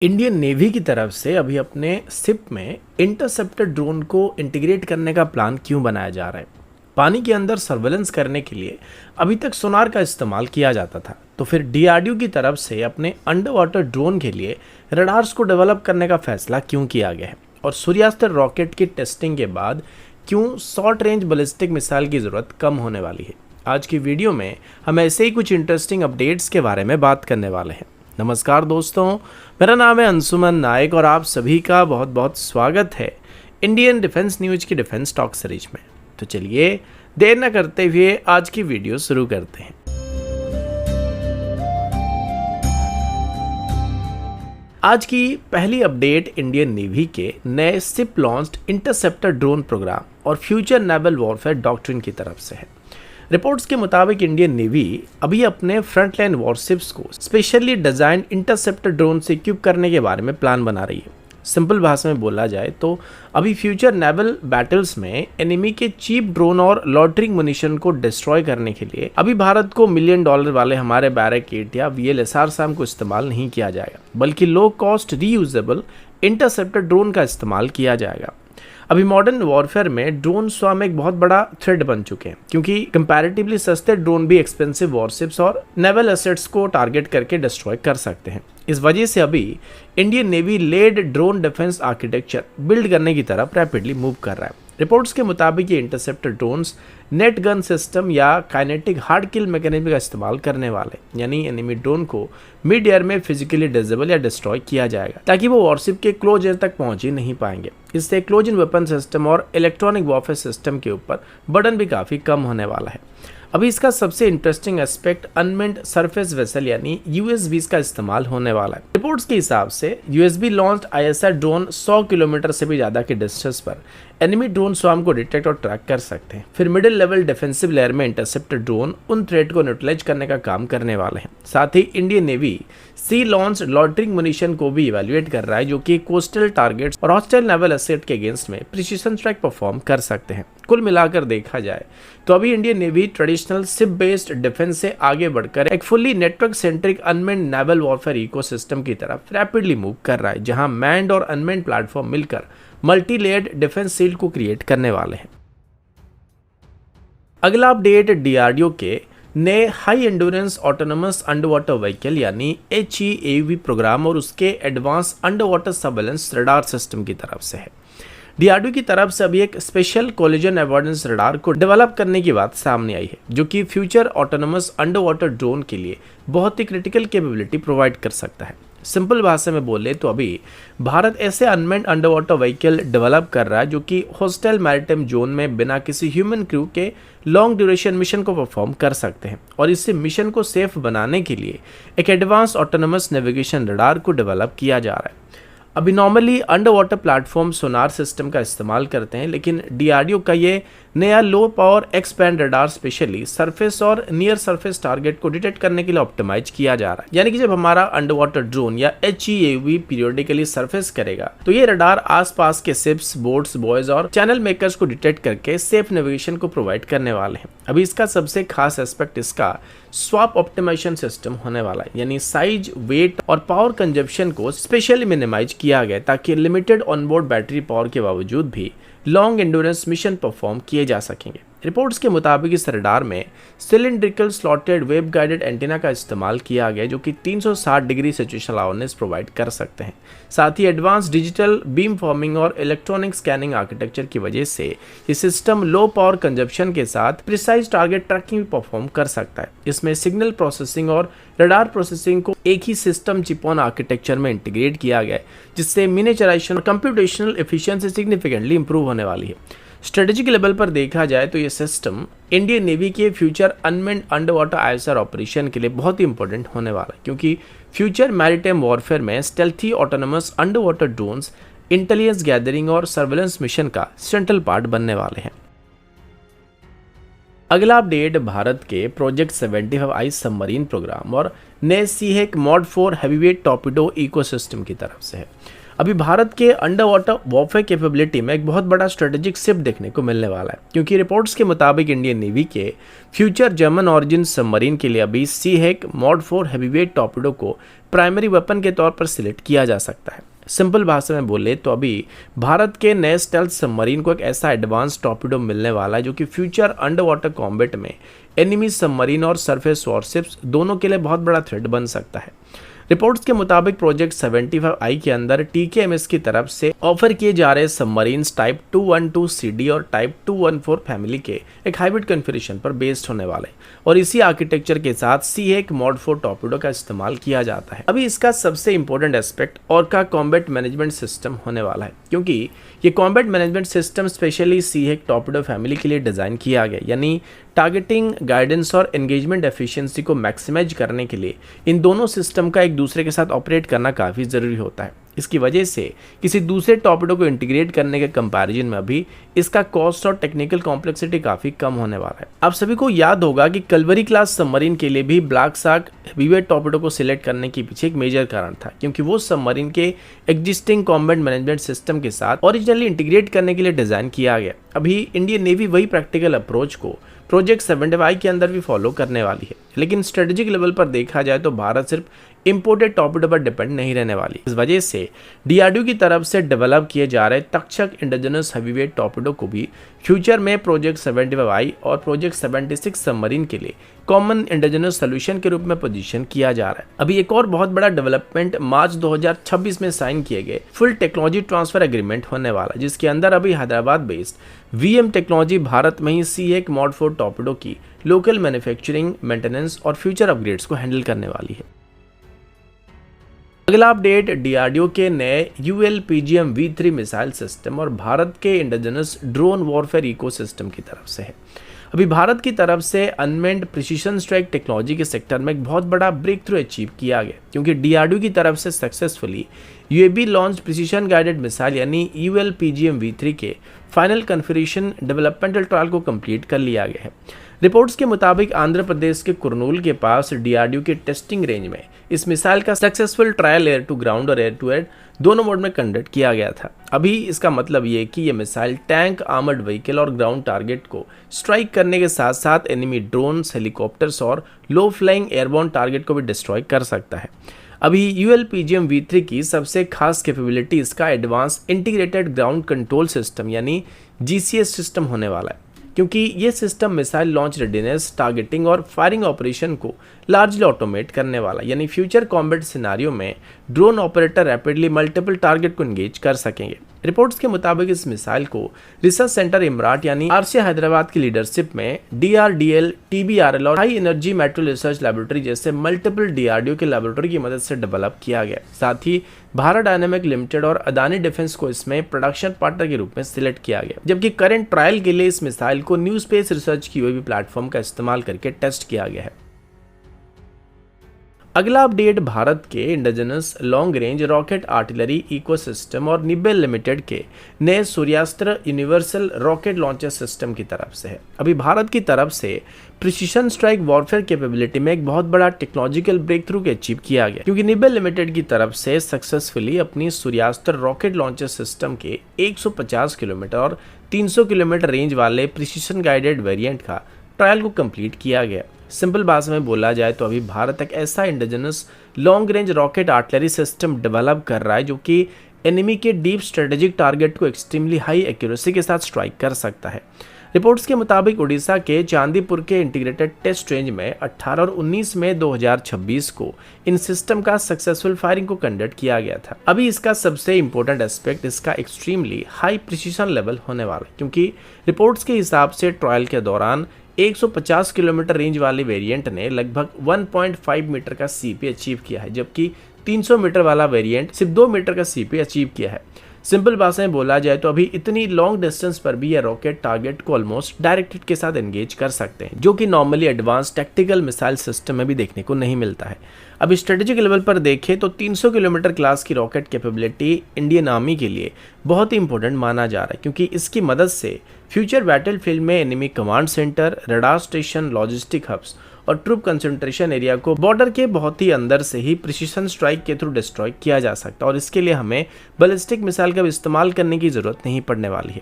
Indian navy की तरफ से अभी अपने शिप में इंटरसेप्टर ड्रोन को इंटीग्रेट करने का प्लान क्यों बनाया जा रहा है। पानी के अंदर सर्वेलेंस करने के लिए अभी तक सोनार का इस्तेमाल किया जाता था, तो फिर डीआरडीओ की तरफ से अपने अंडर वाटर ड्रोन के लिए रडार्स को डेवलप करने का फैसला क्यों किया गया है और सूर्यास्त्र रॉकेट की टेस्टिंग के बाद क्यों शॉर्ट रेंज बैलिस्टिक मिसाइल की ज़रूरत कम होने वाली है। आज की वीडियो में हम ऐसे ही कुछ इंटरेस्टिंग अपडेट्स के बारे में बात करने वाले हैं। नमस्कार दोस्तों, मेरा नाम है अंशुमन नायक और आप सभी का बहुत बहुत स्वागत है इंडियन डिफेंस न्यूज की डिफेंस टॉक सीरीज में। तो चलिए देर न करते हुए आज की वीडियो शुरू करते हैं। आज की पहली अपडेट इंडियन नेवी के नए ship launched interceptor drone programme और फ्यूचर नेवल वॉरफेयर डॉक्ट्रिन की तरफ से है। रिपोर्ट्स के मुताबिक इंडियन नेवी अभी अपने फ्रंटलाइन वॉरशिप्स को स्पेशली डिजाइन इंटरसेप्टर ड्रोन से इक्विप करने के बारे में प्लान बना रही है। सिंपल भाषा में बोला जाए तो अभी फ्यूचर नेवल बैटल्स में एनिमी के चीप ड्रोन और लॉटरिंग मुनिशन को डिस्ट्रॉय करने के लिए अभी भारत को $1 मिलियन वाले हमारे बैरकेड या VLSR SAM को इस्तेमाल नहीं किया जाएगा, बल्कि low cost reusable interceptor drone का इस्तेमाल किया जाएगा। अभी मॉडर्न वॉरफेयर में ड्रोन स्वाम एक बहुत बड़ा थ्रेट बन चुके हैं, क्योंकि कंपैरेटिवली सस्ते ड्रोन भी एक्सपेंसिव वॉरशिप्स और नेवल एसेट्स को टारगेट करके डिस्ट्रॉय कर सकते हैं। इस वजह से अभी Indian navy led drone defence architecture build करने की तरफ रैपिडली मूव कर रहा है। रिपोर्ट्स के मुताबिक ये interceptor drones net gun system या काइनेटिक हार्ड किल मैकेनिज्म का इस्तेमाल करने वाले, यानी एनिमी ड्रोन को मिड एयर में फिजिकली डिसेबल या डिस्ट्रॉय किया जाएगा ताकि वो वॉरशिप के क्लोज एयर तक पहुंच ही नहीं पाएंगे। इससे क्लोज इन वेपन सिस्टम और इलेक्ट्रॉनिक वॉरफेयर सिस्टम के ऊपर बर्डन भी काफ़ी कम होने वाला है। अभी इसका सबसे interesting aspect unmanned surface vessel यानी USVs का इस्तेमाल होने वाला है। रिपोर्ट्स के हिसाब से USB launched ISR drone 100 kilometre से भी ज़्यादा के डिस्टेंस पर एनिमी ड्रोन स्वाम को डिटेक्ट और ट्रैक कर सकते हैं। फिर मिडिल लेवल डिफेंसिव लेयर में इंटरसेप्टर ड्रोन उन थ्रेट को न्यूट्रलाइज करने का काम करने वाले हैं। साथ ही इंडियन नेवी सी लॉन्च लॉटरिंग मुनिशन को भी इवेल्युएट कर रहा है, जो कि कोस्टल टारगेट्स और हॉस्टाइल नेवल एसेट के अगेंस्ट में प्रिसीजन स्ट्राइक परफॉर्म कर सकते हैं। कुल मिलाकर देखा जाए तो अभी Indian navy traditional ship based defence से आगे बढ़कर एक fully network centric unmanned naval warfare ecosystem की तरफ रैपिडली मूव कर रहा है, जहां मैंड और अनमेंड प्लेटफॉर्म मिलकर मल्टी लेयर्ड डिफेंस शील्ड को क्रिएट करने वाले हैं। अगला अपडेट डीआरडीओ के नए high endurance autonomous under water vehicle यानी HEAV प्रोग्राम और उसके advance under water surveillance radar system की तरफ से है। डीआरडीओ की तरफ से अभी एक स्पेशल कोलिजन अवॉइडेंस रडार को डेवलप करने की बात सामने आई है, जो कि future autonomous under water drone के लिए बहुत ही क्रिटिकल कैपेबिलिटी प्रोवाइड कर सकता है। सिंपल भाषा में बोले तो अभी भारत ऐसे unmanned under water vehicle develop कर रहा है जो कि होस्टाइल मैरिटाइम जोन में बिना किसी ह्यूमन क्रू के लॉन्ग ड्यूरेशन मिशन को परफॉर्म कर सकते हैं, और इस मिशन को सेफ बनाने के लिए एक एडवांस ऑटोनोमस नेविगेशन रडार को डेवलप किया जा रहा है। अभी normally under water platform sonar system का इस्तेमाल करते हैं, लेकिन डीआरडीओ का ये नया low power expand radar specially surface और नियर सरफेस टारगेट को डिटेक्ट करने के लिए ऑप्टिमाइज किया जा रहा है। यानी कि जब हमारा अंडर वाटर ड्रोन या HEAV पीरियोडिकली सरफेस करेगा तो ये रडार आसपास के शिप्स, बोट्स, बॉयज और चैनल मेकर्स को डिटेक्ट करके सेफ नेविगेशन को प्रोवाइड करने वाले हैं। अभी इसका सबसे खास एस्पेक्ट इसका स्वैप ऑप्टिमाइजेशन सिस्टम होने वाला है, यानी साइज, वेट और पावर कंजप्शन को स्पेशली मिनिमाइज किया गया ताकि लिमिटेड ऑनबोर्ड बैटरी पावर के बावजूद भी लॉन्ग एंड्योरेंस मिशन परफॉर्म किए जा सकेंगे। रिपोर्ट्स के मुताबिक इस रडार में cylindrical slotted web guided antenna का इस्तेमाल किया गया, जो कि 360 डिग्री सिचुएशनल अवेयरनेस प्रोवाइड कर सकते हैं। साथ ही एडवांस डिजिटल बीम फॉर्मिंग और इलेक्ट्रॉनिक स्कैनिंग आर्किटेक्चर की वजह से ये सिस्टम लो पावर कंजप्शन के साथ प्रिसाइज टारगेट ट्रैकिंग भी परफॉर्म कर सकता है। इसमें सिग्नल प्रोसेसिंग और रडार प्रोसेसिंग को एक ही सिस्टम चिप ऑन आर्किटेक्चर में इंटीग्रेट किया गया है, जिससे मिनिएचराइजेशन और कंप्यूटेशनल एफिशिएंसी सिग्निफिकेंटली इंप्रूव होने वाली है। स्ट्रेटेजिक लेवल पर देखा जाए तो ये सिस्टम इंडियन नेवी के future unmanned under water ISR operation के लिए बहुत ही इंपॉर्टेंट होने वाला है, क्योंकि फ्यूचर मैरिटाइम वॉरफेयर में stealthy autonomous under water drones intelligence gathering और सर्वेलेंस मिशन का सेंट्रल पार्ट बनने वाले हैं। अगला अपडेट भारत के प्रोजेक्ट 75I सबमरीन प्रोग्राम और नए सीहेक मॉड 4 हैवीवेट टॉर्पीडो इकोसिस्टम की तरफ से है। अभी भारत के अंडर वाटर वॉरफेयर कैपेबिलिटी में एक बहुत बड़ा स्ट्रेटेजिक शिफ्ट देखने को मिलने वाला है, क्योंकि रिपोर्ट्स के मुताबिक इंडियन नेवी के फ्यूचर जर्मन ऑरिजिन सबमरीन के लिए अभी सीहेक मॉड 4 हैवीवेट टॉर्पीडो को प्राइमरी वेपन के तौर पर सिलेक्ट किया जा सकता है। सिंपल भाषा में बोले तो अभी भारत के नए स्टेल्थ सबमरीन को एक ऐसा एडवांस टॉर्पीडो मिलने वाला है जो कि फ्यूचर अंडर वाटर कॉम्बैट में एनिमी सबमरीन और सरफेस वॉरशिप्स दोनों के लिए बहुत बड़ा थ्रेट बन सकता है। रिपोर्ट्स के मुताबिक प्रोजेक्ट 75I के अंदर TKMS की तरफ से ऑफर किए जा रहे सबमरीन्स टाइप 212 CD और टाइप 214 फैमिली के एक हाइब्रिड कॉन्फ़िगरेशन पर बेस्ड होने वाले और इसी आर्किटेक्चर के साथ C1 मॉड 4 टॉर्पीडो का इस्तेमाल किया जाता है। अभी इसका सबसे important aspect orca combat management system होने वाला है, क्योंकि ये combat management system specially C1 torpedo family के लिए डिज़ाइन किया गया, यानी टारगेटिंग, गाइडेंस और एंगेजमेंट एफिशिएंसी को मैक्सिमाइज करने के लिए इन दोनों सिस्टम का एक दूसरे के साथ ऑपरेट करना काफ़ी ज़रूरी होता है। इसकी वजह से किसी दूसरे टॉर्पीडो को इंटीग्रेट करने के कंपैरिजन में अभी इसका कॉस्ट और टेक्निकल कॉम्प्लेक्सिटी काफ़ी कम होने वाला है। आप सभी को याद होगा कि कल्वरी क्लास सबमरीन के लिए भी ब्लैक शार्क हेवीवेट टॉर्पीडो को सिलेक्ट करने के पीछे एक मेजर कारण था, क्योंकि वो सबमरीन के एग्जिस्टिंग कॉम्बैट मैनेजमेंट सिस्टम के साथ ओरिजिनली इंटीग्रेट करने के लिए डिज़ाइन किया गया। अभी इंडियन नेवी वही प्रैक्टिकल अप्रोच को प्रोजेक्ट 75I के अंदर भी फॉलो करने वाली है, लेकिन स्ट्रेटेजिक लेवल पर देखा जाए तो भारत सिर्फ इंपोर्टेड टॉर्पीडो पर डिपेंड नहीं रहने वाली। इस वजह से DRDO की तरफ से डेवलप किए जा रहे तक्षक इंडिजिनस हैवीवेट टॉर्पीडो को भी फ्यूचर में प्रोजेक्ट 75I और प्रोजेक्ट 76 सबमरीन के लिए कॉमन इंडिजिनस सोल्यूशन के रूप में पोजीशन किया जा रहा है। अभी एक और बहुत बड़ा डेवलपमेंट मार्च 2026 में साइन किए गए फुल टेक्नोलॉजी ट्रांसफर एग्रीमेंट होने वाला है, जिसके अंदर अभी Hyderabad based VM technology Bharat में ही C1 मॉड 4 टॉर्पीडो की लोकल मैन्युफैक्चरिंग, मेंटेनेंस और फ्यूचर अपग्रेड्स को हैंडल करने वाली है। अगला अपडेट DRDO के नए ULPGM V3 मिसाइल सिस्टम और भारत के इंडिजिनस ड्रोन वॉरफेयर इकोसिस्टम की तरफ से है। अभी भारत की तरफ से अनमेंड प्रिसीशन स्ट्राइक टेक्नोलॉजी के सेक्टर में एक बहुत बड़ा ब्रेक थ्रू अचीव किया गया, क्योंकि DRDO की तरफ से successfully UAV launch precision guided missile यानी ULPGM V3 के फाइनल कॉन्फ़िगरेशन डेवलपमेंटल ट्रायल को कंप्लीट कर लिया गया है। रिपोर्ट्स के मुताबिक आंध्र प्रदेश के कुरनूल के पास DRDO के टेस्टिंग रेंज में इस मिसाइल का successful trial air to ground और एयर टू एयर दोनों मोड में कंडक्ट किया गया था। अभी इसका मतलब ये कि ये मिसाइल टैंक, आर्मर्ड व्हीकल और ग्राउंड टारगेट को स्ट्राइक करने के साथ साथ एनिमी ड्रोन्स, हेलीकॉप्टर्स और लो फ्लाइंग एयरबोर्न टारगेट को भी डिस्ट्रॉय कर सकता है। अभी ULPGM V3 की सबसे खास कैपेबिलिटी इसका advance integrated ground control system यानी GCS सिस्टम होने वाला है, क्योंकि ये system missile launch readiness, targeting और फायरिंग ऑपरेशन को लार्जली ऑटोमेट करने वाला, यानी फ्यूचर कॉम्बैट सिनारियो में drone operator rapidly multiple target को एंगेज कर सकेंगे। रिपोर्ट्स के मुताबिक इस मिसाइल को रिसर्च सेंटर इमराट यानी RC हैदराबाद की लीडरशिप में DRDL, TBRL और high energy metro research laboratory जैसे मल्टीपल DRDO के लेबोरेटरी की मदद से डेवलप किया गया। साथ ही भारत डायनामिक लिमिटेड और अदानी डिफेंस को इसमें प्रोडक्शन पार्टनर के रूप में सिलेक्ट किया गया, जबकि करंट ट्रायल के लिए इस मिसाइल को न्यू स्पेस रिसर्च की UAV प्लेटफॉर्म का इस्तेमाल करके टेस्ट किया गया है। अगला अपडेट भारत के indigenous long range rocket artillery ecosystem और निबेल लिमिटेड के नए सूर्यास्त्र यूनिवर्सल रॉकेट लॉन्चर सिस्टम की तरफ से है। अभी भारत की तरफ से प्रिसीशन स्ट्राइक वॉरफेयर कैपेबिलिटी में एक बहुत बड़ा टेक्नोलॉजिकल ब्रेक थ्रू के अचीव किया गया, क्योंकि निबेल लिमिटेड की तरफ से सक्सेसफुली अपनी सूर्यास्त्र रॉकेट लॉन्चर सिस्टम के 150 किलोमीटर और 300 किलोमीटर रेंज वाले प्रिसीशन गाइडेड वेरिएंट का ट्रायल को कंप्लीट किया गया। सिंपल भाषा में बोला जाए तो अभी भारत एक ऐसा indigenous long range rocket artillery system develop कर रहा है जो कि एनिमी के डीप स्ट्रेटेजिक टारगेट को एक्सट्रीमली हाई एक्यूरेसी के साथ स्ट्राइक कर सकता है। रिपोर्ट्स के मुताबिक उड़ीसा के चांदीपुर के इंटीग्रेटेड टेस्ट रेंज में 18 और 19 मई 2026 को इन सिस्टम का सक्सेसफुल फायरिंग को कंडक्ट किया गया था। अभी इसका सबसे इंपॉर्टेंट एस्पेक्ट इसका एक्सट्रीमली हाई प्रिसीशन लेवल होने वाला है, क्योंकि रिपोर्ट्स के हिसाब से ट्रायल के दौरान 150 किलोमीटर रेंज वाले वेरिएंट ने लगभग 1.5 मीटर का CP अचीव किया है, जबकि 300 मीटर वाला वेरिएंट सिर्फ 2 मीटर का CP अचीव किया है। सिंपल भाषा में बोला जाए तो अभी इतनी लॉन्ग डिस्टेंस पर भी यह रॉकेट टारगेट को ऑलमोस्ट डायरेक्ट हिट के साथ एंगेज कर सकते हैं, जो कि normally advance tactical missile system में भी देखने को नहीं मिलता है। अब स्ट्रेटेजिक लेवल पर देखें तो 300 किलोमीटर क्लास की रॉकेट कैपेबिलिटी इंडियन आर्मी के लिए बहुत ही इंपॉर्टेंट माना जा रहा है, क्योंकि इसकी मदद से फ्यूचर बैटलफील्ड में enemy command centre, radar station, logistic hubs और ट्रूप कंसंट्रेशन एरिया को बॉर्डर के बहुत ही अंदर से ही प्रिसीशन स्ट्राइक के थ्रू डिस्ट्रॉय किया जा सकता है, और इसके लिए हमें बैलिस्टिक मिसाइल का इस्तेमाल करने की जरूरत नहीं पड़ने वाली है।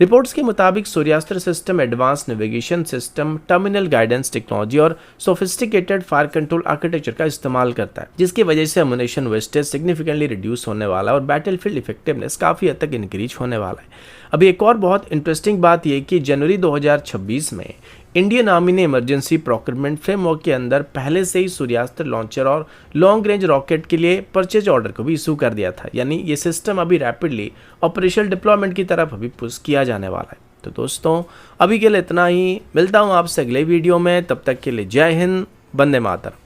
रिपोर्ट्स के मुताबिक Suryastra system advance navigation system, terminal guidance technology और सोफिस्टिकेटेड फायर कंट्रोल आर्किटेक्चर का इस्तेमाल करता है, जिसकी वजह से अम्युनिशन वेस्टेज सिग्निफिकेंटली रिड्यूस होने वाला है और बैटलफील्ड इफेक्टिवनेस काफ़ी हद तक इंक्रीज होने वाला है। अभी एक और बहुत इंटरेस्टिंग बात यह कि जनवरी 2026 में इंडियन आर्मी ने इमरजेंसी प्रोक्योरमेंट फ्रेमवर्क के अंदर पहले से ही सूर्यास्त्र लॉन्चर और लॉन्ग रेंज रॉकेट के लिए परचेज ऑर्डर को भी इशू कर दिया था। यानी ये सिस्टम अभी रैपिडली ऑपरेशनल डिप्लॉयमेंट की तरफ अभी पुश किया जाने वाला है। तो दोस्तों अभी के लिए इतना ही, मिलता हूँ आपसे अगले वीडियो में, तब तक के लिए जय हिंद, वंदे मातरम।